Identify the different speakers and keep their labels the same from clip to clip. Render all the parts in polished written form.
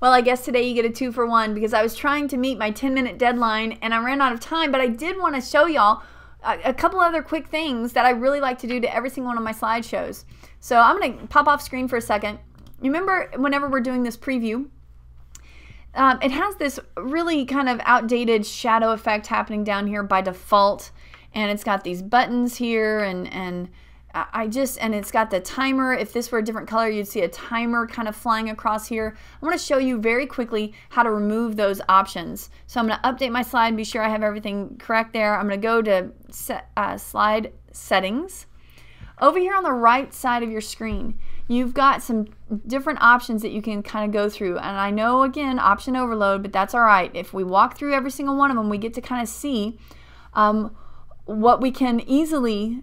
Speaker 1: Well, I guess today you get a 2-for-1 because I was trying to meet my 10-minute deadline and I ran out of time, but I did want to show y'all a couple other quick things that I really like to do to every single one of my slideshows. So I'm going to pop off screen for a second. Remember, whenever we're doing this preview, it has this really kind of outdated shadow effect happening down here by default, and it's got these buttons here, and it's got the timer. If this were a different color, you'd see a timer kind of flying across here. I want to show you very quickly how to remove those options. So I'm going to update my slide, be sure I have everything correct there. I'm going to go to slide settings. Over here on the right side of your screen, you've got some different options that you can kind of go through. And I know, again, option overload, but that's all right. If we walk through every single one of them, we get to kind of see what we can easily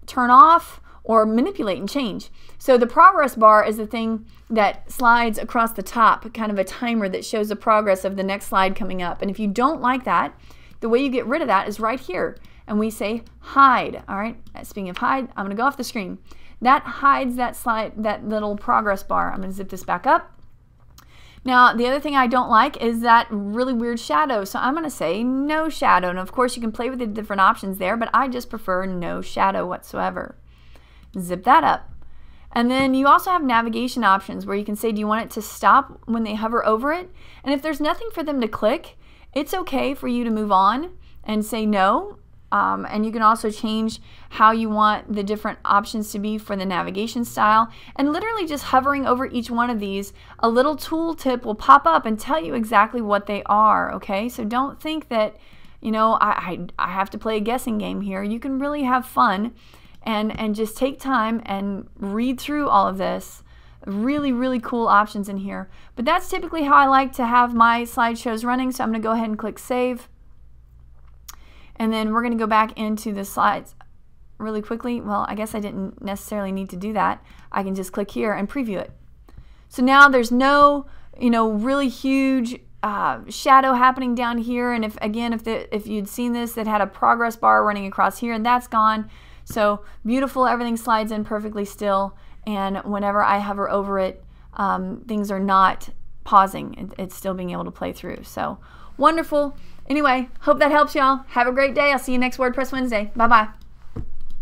Speaker 1: turn off or manipulate and change. So the progress bar is the thing that slides across the top, kind of a timer that shows the progress of the next slide coming up. And if you don't like that, the way you get rid of that is right here. And we say hide. All right, speaking of hide, I'm going to go off the screen. That hides that slide, that little progress bar. I'm going to zip this back up. Now, the other thing I don't like is that really weird shadow. So I'm going to say no shadow. And of course, you can play with the different options there, but I just prefer no shadow whatsoever. Zip that up. And then you also have navigation options where you can say, do you want it to stop when they hover over it? And if there's nothing for them to click, it's okay for you to move on and say no. And you can also change how you want the different options to be for the navigation style. And literally just hovering over each one of these, a little tooltip will pop up and tell you exactly what they are, okay? So don't think that, you know, I have to play a guessing game here. You can really have fun and just take time and read through all of this. Really, really cool options in here. But that's typically how I like to have my slideshows running, so I'm going to go ahead and click Save. And then we're going to go back into the slides really quickly. Well, I guess I didn't necessarily need to do that. I can just click here and preview it. So now there's no, you know, really huge shadow happening down here. And if you'd seen this, it had a progress bar running across here, and that's gone. So beautiful, everything slides in perfectly still. And whenever I hover over it, things are not pausing. It's still being able to play through. So wonderful. Anyway, hope that helps y'all. Have a great day. I'll see you next WordPress Wednesday. Bye-bye.